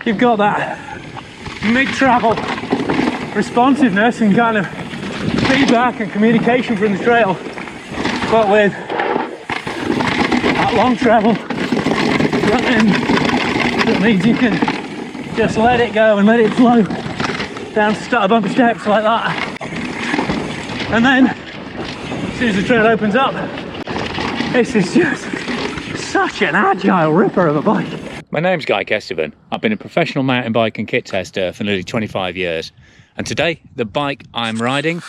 you've got that mid-travel responsiveness and kind of feedback and communication from the trail, but with that long travel front end, that means you can just let it go and let it flow down a bumper steps like that. And then as soon as the trail opens up, this is just such an agile ripper of a bike. My name's Guy Kesteven. I've been a professional mountain bike and kit tester for nearly 25 years. And today, the bike I'm riding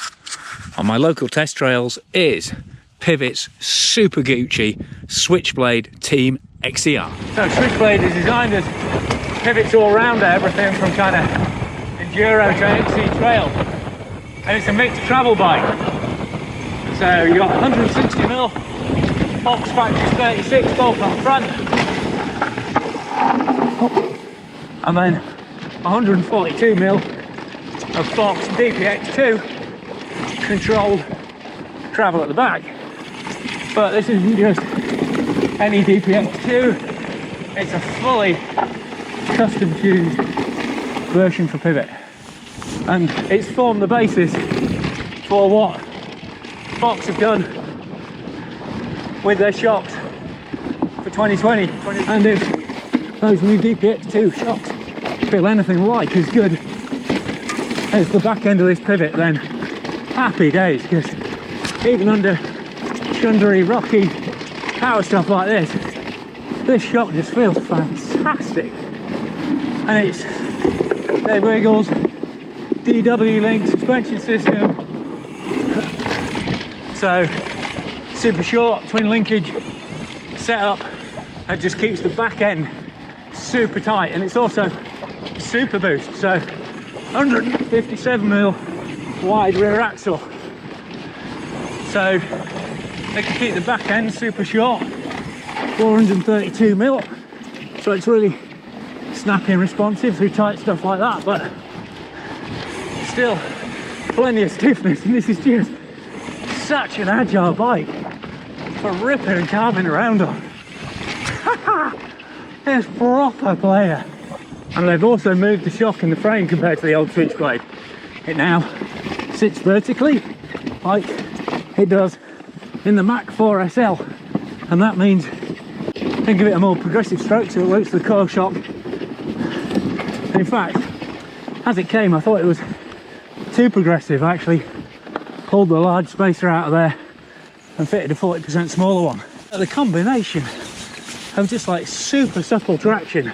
on my local test trails is Pivot's Super Gucci Switchblade Team XCR. So Switchblade is designed as Pivot's all-rounder, everything from kind of enduro to XC trail. And it's a mixed travel bike. So you got 160mm Fox Factory 36 bolt on the front, and then 142mm of Fox DPX2 controlled travel at the back. But this isn't just any DPX2, it's a fully custom tuned version for Pivot, and it's formed the basis for what Fox have done with their shocks for 2020. And if those new DPX2 shocks feel anything like as good as the back end of this Pivot, then happy days, because even under shundery, rocky power stuff like this shock just feels fantastic. And it's Dave Wiggles DW Link suspension system, so super short twin linkage setup, that just keeps the back end super tight, and it's also super boost, so 157mm wide rear axle, so they can keep the back end super short, 432mm, so it's really snappy and responsive through tight stuff like that, but still plenty of stiffness. And this is just such an agile bike for ripping and carving around on. It's proper player. And they've also moved the shock in the frame compared to the old Switchblade. It now sits vertically like it does in the Mach 4 SL, and that means you can give it a more progressive stroke so it works the core shock. And in fact, as it came, I thought it was too progressive. I actually pulled the large spacer out of there and fitted a 40% smaller one. The combination of just like super supple traction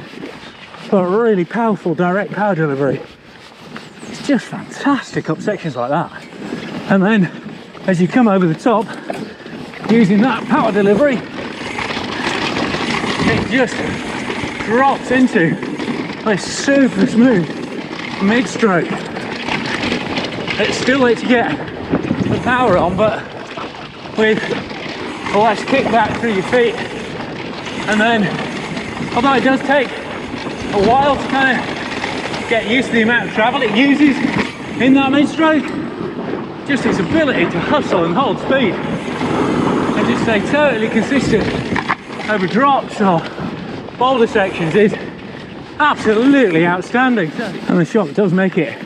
but really powerful direct power delivery, it's just fantastic up sections like that. And then as you come over the top using that power delivery, it just drops into a super smooth mid-stroke. It still lets you get the power on, but with less kickback through your feet. And then, although it does take a while to kind of get used to the amount of travel it uses in that mid-stroke, just its ability to hustle and hold speed and just stay totally consistent over drops or boulder sections is absolutely outstanding. And the shock does make it,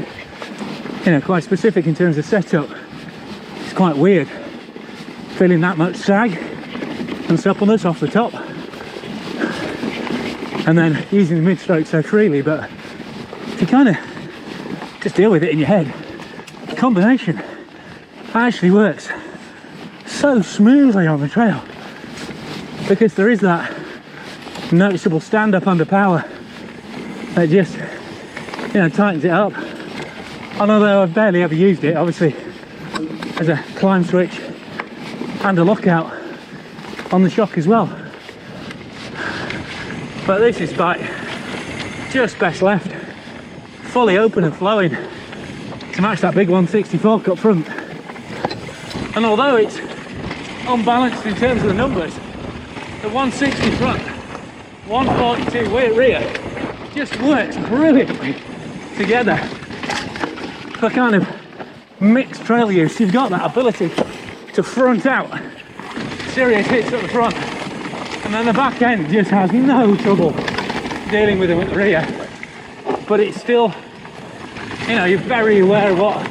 you know, quite specific in terms of setup. It's quite weird feeling that much sag and suppleness off the top, and then using the mid-stroke so freely, but to kind of just deal with it in your head, the combination actually works so smoothly on the trail, because there is that noticeable stand up under power that just, you know, tightens it up. And although I've barely ever used it, obviously as a climb switch and a lockout on the shock as well, but this is bike just best left fully open and flowing to match that big 160 fork up front. And although it's unbalanced in terms of the numbers, the 160 front, 142 rear just works brilliantly together for kind of mixed trail use. You've got that ability to front out, serious hits at the front, and then the back end just has no trouble dealing with them at the rear. but it's still, you know, you're very aware of what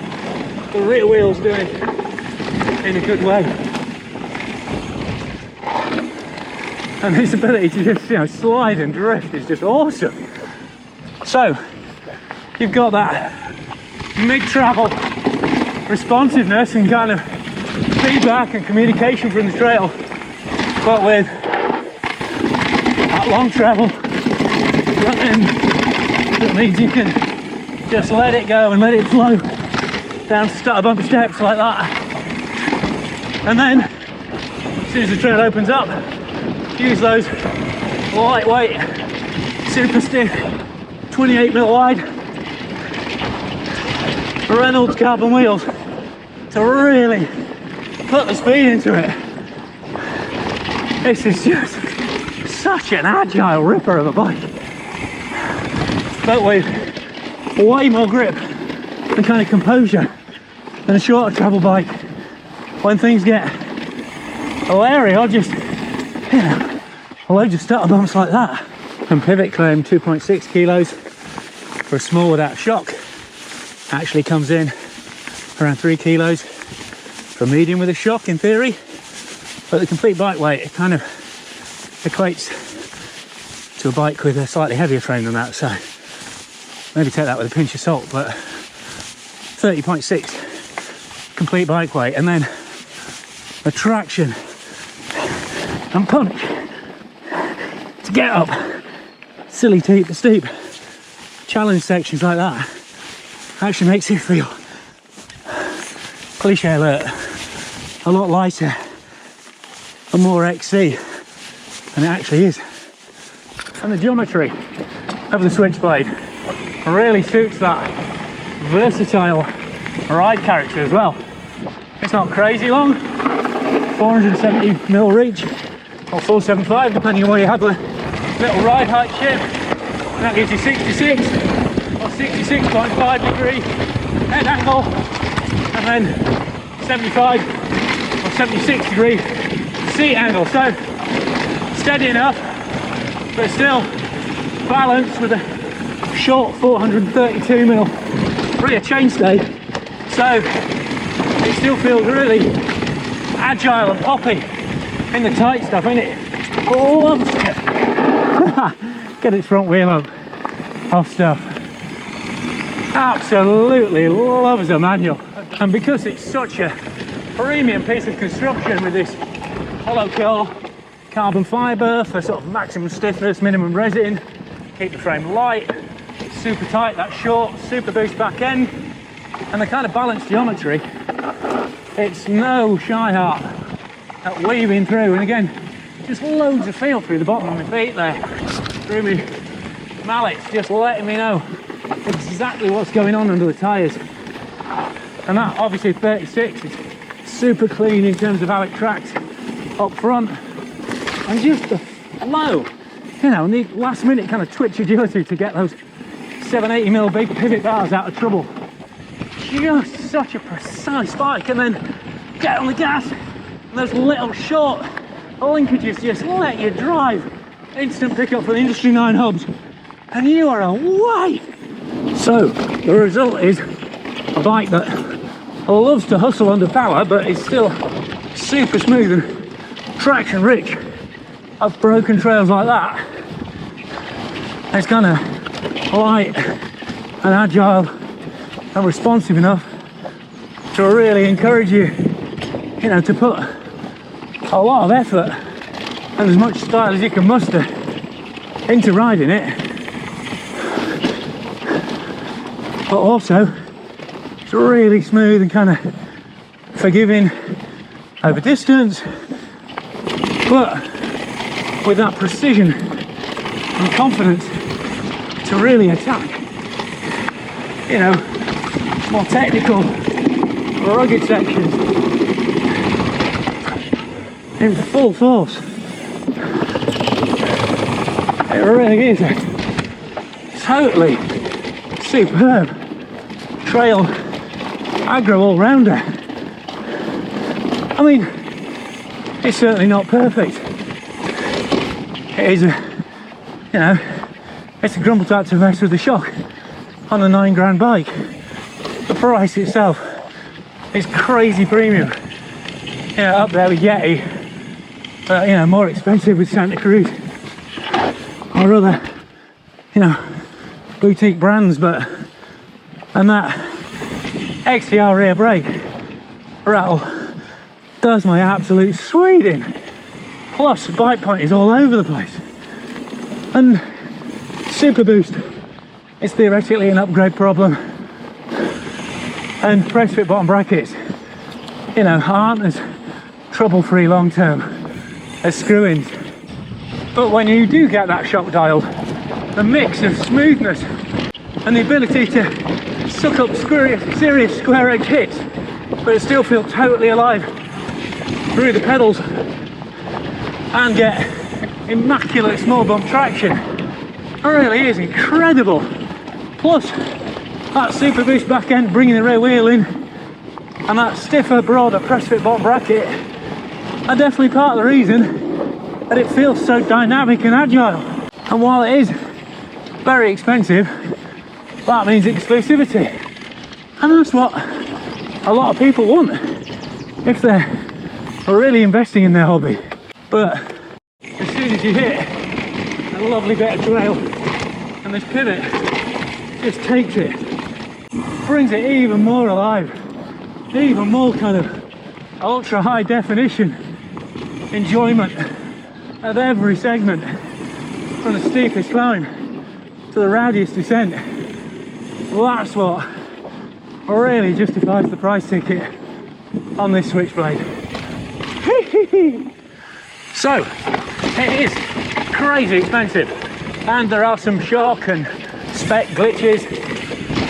the rear wheel's doing in a good way. And this ability to just, you know, slide and drift is just awesome. So you've got that mid-travel responsiveness and kind of feedback and communication from the trail, but with that long travel front end that means you can just let it go and let it flow down stutter bump steps like that. And then as soon as the trail opens up, use those lightweight, super stiff 28mm wide Reynolds carbon wheels to really put the speed into it. This is just such an agile ripper of a bike, but with way more grip and kind of composure than a shorter travel bike. When things get wary, I'll just, you know, loads of stutter bumps like that. And Pivot claimed 2.6 kilos for a small without shock. Actually comes in around 3 kilos for a medium with a shock in theory. But the complete bike weight, it kind of equates to a bike with a slightly heavier frame than that. So maybe take that with a pinch of salt, but 30.6 complete bike weight. And then the traction and punch to get up silly steep challenge sections like that actually makes it feel, cliche alert, a lot lighter and more XC than it actually is. And the geometry of the Switchblade really suits that versatile ride character as well. It's not crazy long, 470mm reach or 475 depending on where you have the little ride height ship. And that gives you 66 or 66.5 degree head angle, and then 75 or 76 degree seat angle. So steady enough, but still balanced with a short 432mm rear chainstay. So it still feels really agile and poppy in the tight stuff, ain't it? Oh, get its front wheel up off stuff. Absolutely loves a manual. And because it's such a premium piece of construction with this hollow core carbon fibre for sort of maximum stiffness, minimum resin, keep the frame light, super tight, that short, super boost back end, and the kind of balanced geometry, it's no shy heart at weaving through. And again, just loads of feel through the bottom of my feet there, through my mallets, just letting me know exactly what's going on under the tyres. And that obviously 36 is super clean in terms of how it tracks up front, and just the flow, you know, need last minute kind of twitch agility to get those 780mm big pivot bars out of trouble. Just such a precise bike. And then get on the gas and those little short linkages just let you drive. Instant pickup for the Industry 9 hubs and you are away. So the result is a bike that loves to hustle under power, but it's still super smooth and traction rich up broken trails like that. It's kind of light and agile and responsive enough to really encourage you, you know, to put a lot of effort and as much style as you can muster into riding it. But also it's really smooth and kind of forgiving over distance, but with that precision and confidence to really attack, you know, more technical, rugged sections in full force. It really is a totally superb trail aggro all-rounder. I mean, it's certainly not perfect. It is a, you know, it's a grumble type to mess with the shock. on a 9 grand bike. The price itself is crazy premium. You know, up there with Yeti, but you know, more expensive with Santa Cruz or other, you know, boutique brands. But and that XTR rear brake rattle does my absolute Sweden. Plus, bike point is all over the place. And Super Boost is theoretically an upgrade problem. And press fit bottom brackets, you know, aren't as trouble-free long-term as screw-ins. But when you do get that shock dial, the mix of smoothness and the ability to suck up serious square edge hits, but still feel totally alive through the pedals and get immaculate small bump traction, it really is incredible. Plus that Super Boost back end bringing the rear wheel in and that stiffer, broader press fit bottom bracket are definitely part of the reason that it feels so dynamic and agile. And while it is very expensive, that means exclusivity, and that's what a lot of people want if they're really investing in their hobby. But as soon as you hit a lovely bit of trail and this pivot just takes it, brings it even more alive, even more kind of ultra high definition enjoyment of every segment, from the steepest climb to the rowdiest descent. Well, that's what really justifies the price ticket on this Switchblade. So it is crazy expensive, and there are some shock and spec glitches.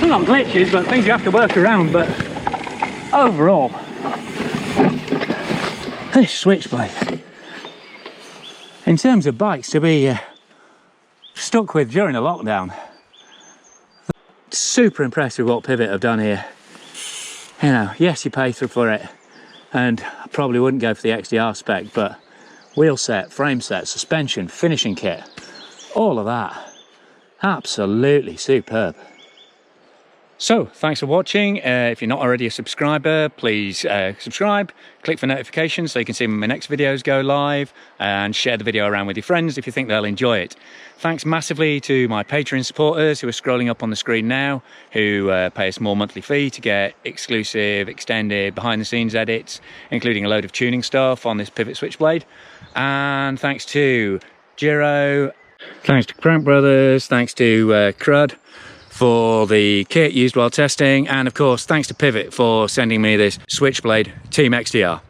Well, not glitches, but things you have to work around. But overall, this Switchblade, in terms of bikes to be stuck with during a lockdown, super impressed with what Pivot have done here. You know, yes, you pay through for it, and I probably wouldn't go for the XDR spec, but wheel set, frame set, suspension, finishing kit, all of that, absolutely superb. So, thanks for watching. If you're not already a subscriber, please subscribe, click for notifications so you can see when my next videos go live, and share the video around with your friends if you think they'll enjoy it. Thanks massively to my Patreon supporters who are scrolling up on the screen now, who pay a small monthly fee to get exclusive, extended, behind-the-scenes edits, including a load of tuning stuff on this Pivot Switchblade. And thanks to Giro, thanks to Crank Brothers, thanks to Crud for the kit used while testing, and of course thanks to Pivot for sending me this Switchblade Team XTR.